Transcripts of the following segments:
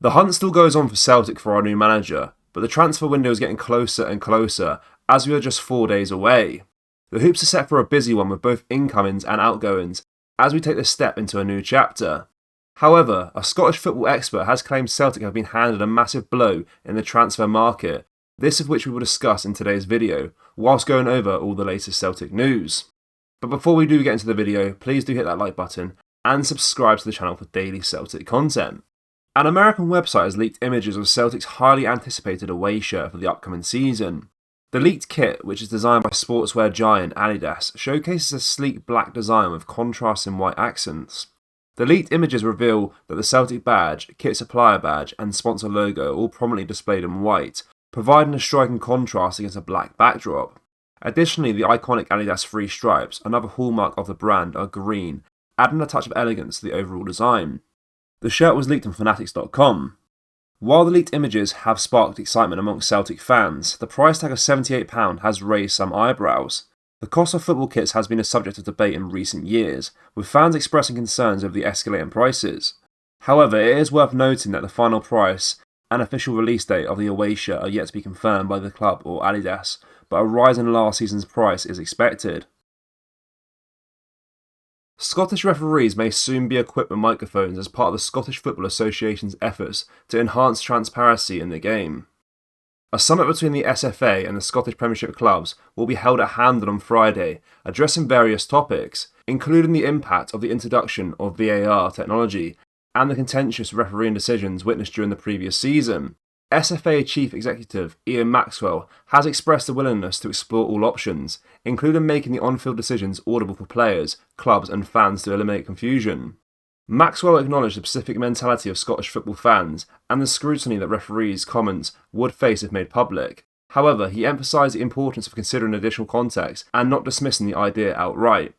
The hunt still goes on for Celtic for our new manager, but the transfer window is getting closer and closer as we are just 4 days away. The Hoops are set for a busy one with both incomings and outgoings as we take this step into a new chapter. However, a Scottish football expert has claimed Celtic have been handed a massive blow in the transfer market, this of which we will discuss in today's video, whilst going over all the latest Celtic news. But before we do get into the video, please do hit that like button and subscribe to the channel for daily Celtic content. An American website has leaked images of Celtic's highly anticipated away shirt for the upcoming season. The leaked kit, which is designed by sportswear giant Adidas, showcases a sleek black design with contrasting white accents. The leaked images reveal that the Celtic badge, kit supplier badge and sponsor logo are all prominently displayed in white, providing a striking contrast against a black backdrop. Additionally, the iconic Adidas 3 stripes, another hallmark of the brand, are green, adding a touch of elegance to the overall design. The shirt was leaked on Fanatics.com. While the leaked images have sparked excitement amongst Celtic fans, the price tag of £78 has raised some eyebrows. The cost of football kits has been a subject of debate in recent years, with fans expressing concerns over the escalating prices. However, it is worth noting that the final price and official release date of the away shirt are yet to be confirmed by the club or Adidas, but a rise in last season's price is expected. Scottish referees may soon be equipped with microphones as part of the Scottish Football Association's efforts to enhance transparency in the game. A summit between the SFA and the Scottish Premiership clubs will be held at Hampden on Friday, addressing various topics, including the impact of the introduction of VAR technology and the contentious refereeing decisions witnessed during the previous season. SFA Chief Executive Ian Maxwell has expressed a willingness to explore all options, including making the on-field decisions audible for players, clubs and fans to eliminate confusion. Maxwell acknowledged the specific mentality of Scottish football fans and the scrutiny that referees' comments would face if made public. However, he emphasised the importance of considering additional context and not dismissing the idea outright.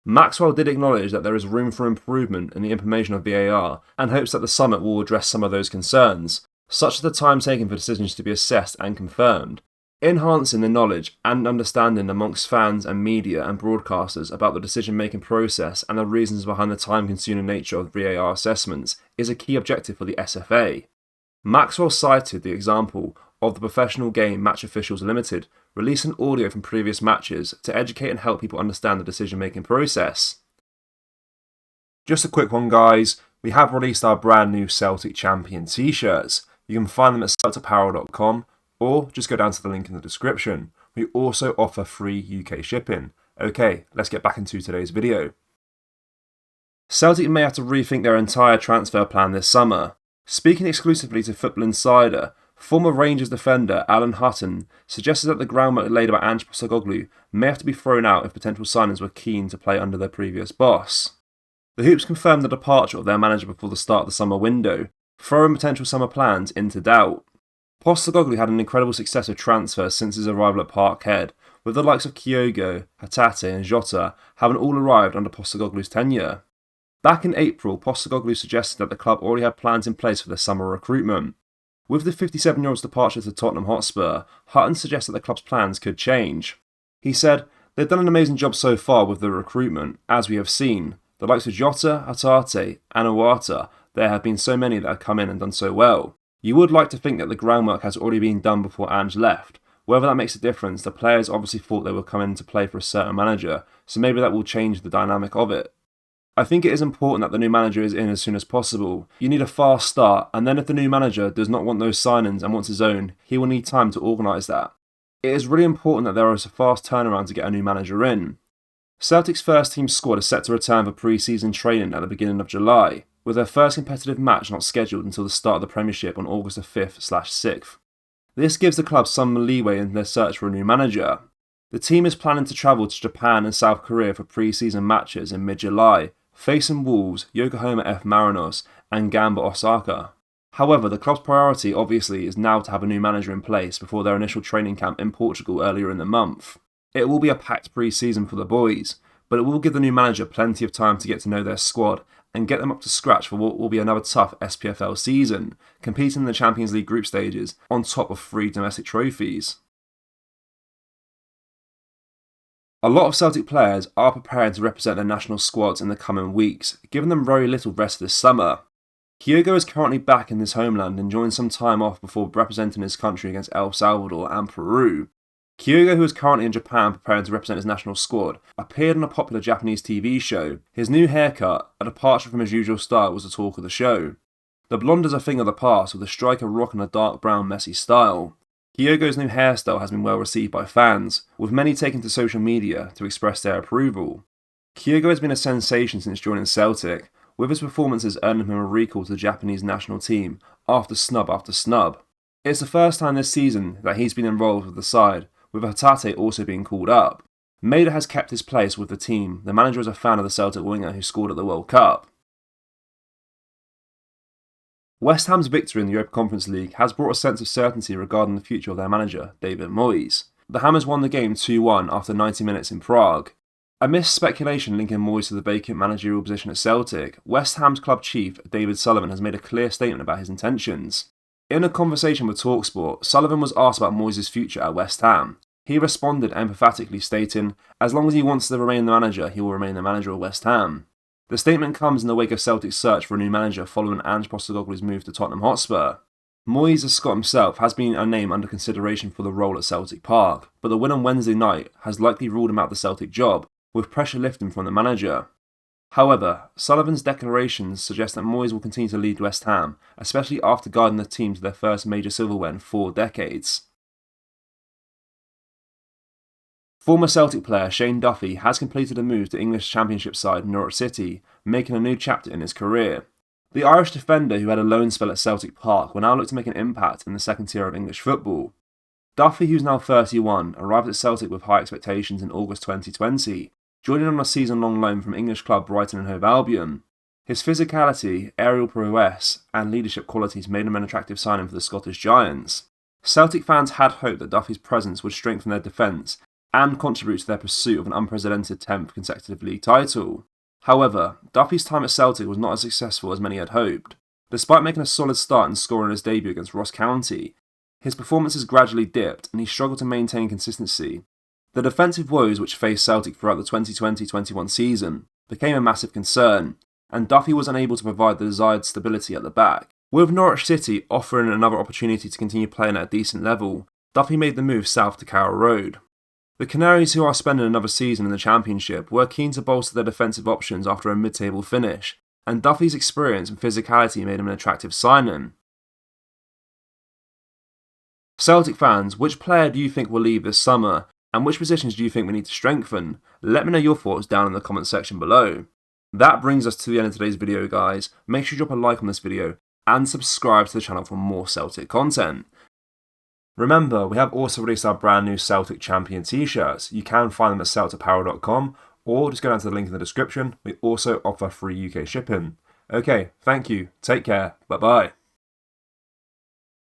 Maxwell did acknowledge that there is room for improvement in the implementation of VAR and hopes that the summit will address some of those concerns, such as the time taken for decisions to be assessed and confirmed, enhancing the knowledge and understanding amongst fans and media and broadcasters about the decision-making process and the reasons behind the time-consuming nature of VAR assessments is a key objective for the SFA. Maxwell cited the example of the Professional Game Match Officials Limited releasing audio from previous matches to educate and help people understand the decision-making process. Just a quick one, guys. We have released our brand new Celtic Champion t-shirts. You can find them at celtapparel.com or just go down to the link in the description. We also offer free UK shipping. Okay, let's get back into today's video. Celtic may have to rethink their entire transfer plan this summer. Speaking exclusively to Football Insider, former Rangers defender Alan Hutton suggested that the groundwork laid by Ange Postecoglou may have to be thrown out if potential signings were keen to play under their previous boss. The Hoops confirmed the departure of their manager before the start of the summer window, throwing potential summer plans into doubt. Postecoglou had an incredible success of transfers since his arrival at Parkhead, with the likes of Kyogo, Hatate and Jota having all arrived under Postecoglou's tenure. Back in April, Postecoglou suggested that the club already had plans in place for their summer recruitment. With the 57-year-old's departure to Tottenham Hotspur, Hutton suggested that the club's plans could change. He said, "They've done an amazing job so far with the recruitment, as we have seen. The likes of Jota, Hatate and Iwata, there have been so many that have come in and done so well. You would like to think that the groundwork has already been done before Ange left. Whether that makes a difference, the players obviously thought they would come in to play for a certain manager, so maybe that will change the dynamic of it. I think it is important that the new manager is in as soon as possible. You need a fast start, and then if the new manager does not want those signings and wants his own, he will need time to organise that. It is really important that there is a fast turnaround to get a new manager in." Celtic's first team squad is set to return for pre-season training at the beginning of July, with their first competitive match not scheduled until the start of the Premiership on August 5th/6th. This gives the club some leeway in their search for a new manager. The team is planning to travel to Japan and South Korea for pre-season matches in mid-July, facing Wolves, Yokohama F. Marinos and Gamba Osaka. However, the club's priority obviously is now to have a new manager in place before their initial training camp in Portugal earlier in the month. It will be a packed pre-season for the boys, but it will give the new manager plenty of time to get to know their squad and get them up to scratch for what will be another tough SPFL season, competing in the Champions League group stages on top of 3 domestic trophies. A lot of Celtic players are preparing to represent their national squads in the coming weeks, giving them very little rest this summer. Kyogo is currently back in his homeland, enjoying some time off before representing his country against El Salvador and Peru. Kyogo, who is currently in Japan preparing to represent his national squad, appeared on a popular Japanese TV show. His new haircut, a departure from his usual style, was the talk of the show. The blonde is a thing of the past, with the striker rocking a dark brown messy style. Kyogo's new hairstyle has been well received by fans, with many taking to social media to express their approval. Kyogo has been a sensation since joining Celtic, with his performances earning him a recall to the Japanese national team after snub after snub. It's the first time this season that he's been involved with the side, with Hatate also being called up. Maeda has kept his place with the team. The manager is a fan of the Celtic winger who scored at the World Cup. West Ham's victory in the Europa Conference League has brought a sense of certainty regarding the future of their manager, David Moyes. The Hammers won the game 2-1 after 90 minutes in Prague. Amidst speculation linking Moyes to the vacant managerial position at Celtic, West Ham's club chief, David Sullivan, has made a clear statement about his intentions. In a conversation with TalkSport, Sullivan was asked about Moyes' future at West Ham. He responded emphatically, stating, "As long as he wants to remain the manager, he will remain the manager of West Ham." The statement comes in the wake of Celtic's search for a new manager following Ange Postecoglou's move to Tottenham Hotspur. Moyes, as Scot himself, has been a name under consideration for the role at Celtic Park, but the win on Wednesday night has likely ruled him out the Celtic job, with pressure lifting from the manager. However, Sullivan's declarations suggest that Moyes will continue to lead West Ham, especially after guiding the team to their first major silverware in 4 decades. Former Celtic player Shane Duffy has completed a move to English Championship side Norwich City, making a new chapter in his career. The Irish defender, who had a loan spell at Celtic Park, will now look to make an impact in the second tier of English football. Duffy, who's now 31, arrived at Celtic with high expectations in August 2020, joining on a season-long loan from English club Brighton and Hove Albion. His physicality, aerial prowess, and leadership qualities made him an attractive signing for the Scottish Giants. Celtic fans had hoped that Duffy's presence would strengthen their defence and contribute to their pursuit of an unprecedented 10th consecutive league title. However, Duffy's time at Celtic was not as successful as many had hoped. Despite making a solid start and scoring his debut against Ross County, his performances gradually dipped and he struggled to maintain consistency. The defensive woes which faced Celtic throughout the 2020-21 season became a massive concern, and Duffy was unable to provide the desired stability at the back. With Norwich City offering another opportunity to continue playing at a decent level, Duffy made the move south to Carrow Road. The Canaries, who are spending another season in the Championship, were keen to bolster their defensive options after a mid-table finish, and Duffy's experience and physicality made him an attractive signing. Celtic fans, which player do you think will leave this summer, and which positions do you think we need to strengthen? Let me know your thoughts down in the comment section below. That brings us to the end of today's video, guys. Make sure you drop a like on this video and subscribe to the channel for more Celtic content. Remember, we have also released our brand new Celtic Champion t-shirts. You can find them at celticapparel.com or just go down to the link in the description. We also offer free UK shipping. Okay, thank you, take care, bye bye.